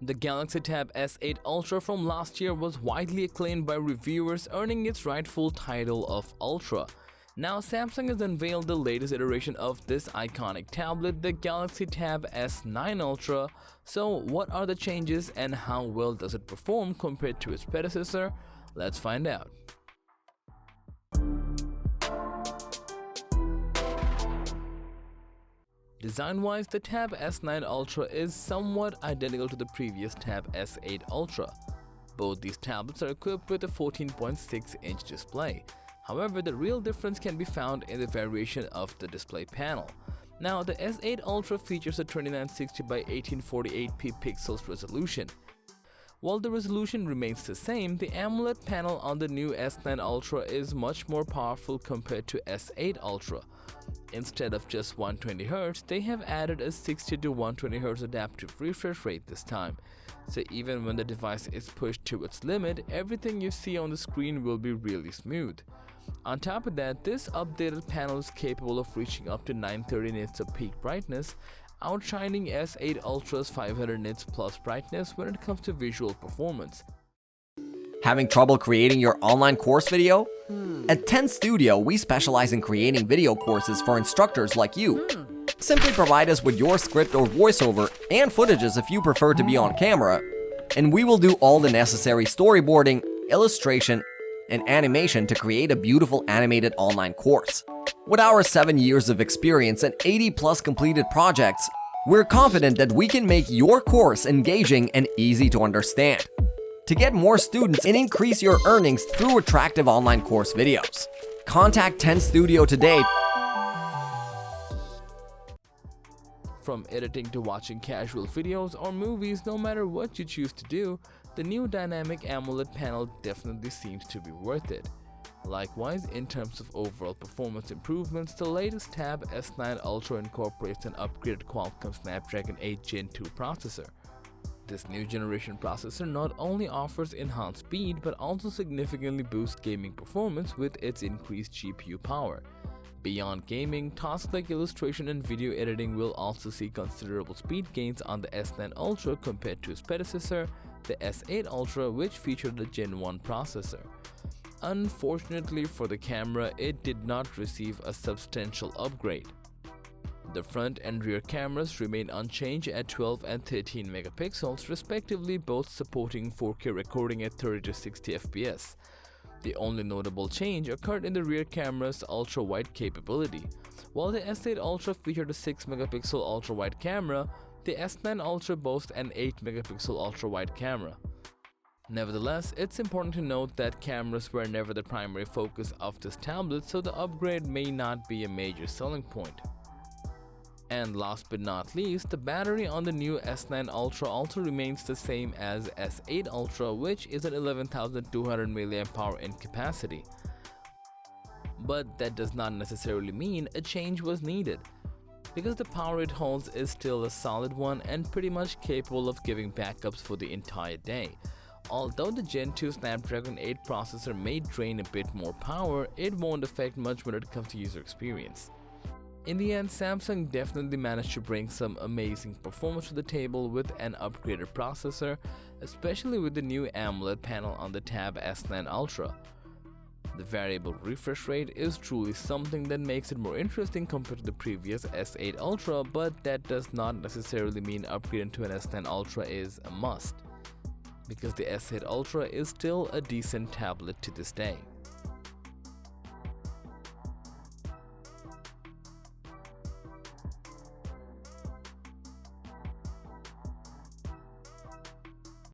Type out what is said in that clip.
The Galaxy Tab S8 Ultra from last year was widely acclaimed by reviewers, earning its rightful title of Ultra. Now, Samsung has unveiled the latest iteration of this iconic tablet, the Galaxy Tab S9 Ultra. So, what are the changes and how well does it perform compared to its predecessor? Let's find out. Design-wise, the Tab S9 Ultra is somewhat identical to the previous Tab S8 Ultra. Both these tablets are equipped with a 14.6-inch display. However, the real difference can be found in the variation of the display panel. Now, the S8 Ultra features a 2960 by 1848p pixels resolution. While the resolution remains the same, the AMOLED panel on the new S9 Ultra is much more powerful compared to S8 Ultra. Instead of just 120Hz, they have added a 60 to 120Hz adaptive refresh rate this time. So even when the device is pushed to its limit, everything you see on the screen will be really smooth. On top of that, this updated panel is capable of reaching up to 930 nits of peak brightness, outshining S8 Ultra's 500 nits plus brightness when it comes to visual performance. Having trouble creating your online course video? At 10 Studio, we specialize in creating video courses for instructors like you. Simply provide us with your script or voiceover and footages if you prefer to be on camera, and we will do all the necessary storyboarding, illustration, and animation to create a beautiful animated online course. With our 7 years of experience and 80+ completed projects, we're confident that we can make your course engaging and easy to understand. To get more students and increase your earnings through attractive online course videos, contact 10 Studio today. From editing to watching casual videos or movies, no matter what you choose to do, the new dynamic AMOLED panel definitely seems to be worth it. Likewise, in terms of overall performance improvements, the latest Tab S9 Ultra incorporates an upgraded Qualcomm Snapdragon 8 Gen 2 processor. This new generation processor not only offers enhanced speed but also significantly boosts gaming performance with its increased GPU power. Beyond gaming, tasks like illustration and video editing will also see considerable speed gains on the S9 Ultra compared to its predecessor, the S8 Ultra, which featured a Gen 1 processor. Unfortunately for the camera, it did not receive a substantial upgrade. The front and rear cameras remain unchanged at 12 and 13 megapixels respectively, both supporting 4K recording at 30 to 60 fps. The only notable change occurred in the rear camera's ultra-wide capability. While the S8 Ultra featured a 6 megapixel ultra-wide camera, the S9 Ultra boasts an 8 megapixel ultra-wide camera. Nevertheless, it's important to note that cameras were never the primary focus of this tablet, so the upgrade may not be a major selling point. And last but not least, the battery on the new S9 Ultra also remains the same as S8 Ultra, which is at 11,200 mAh in capacity. But that does not necessarily mean a change was needed, because the power it holds is still a solid one and pretty much capable of giving backups for the entire day. Although the Gen 2 Snapdragon 8 processor may drain a bit more power, it won't affect much when it comes to user experience. In the end, Samsung definitely managed to bring some amazing performance to the table with an upgraded processor, especially with the new AMOLED panel on the Tab S9 Ultra. The variable refresh rate is truly something that makes it more interesting compared to the previous S8 Ultra, but that does not necessarily mean upgrading to an S9 Ultra is a must, because the S8 Ultra is still a decent tablet to this day.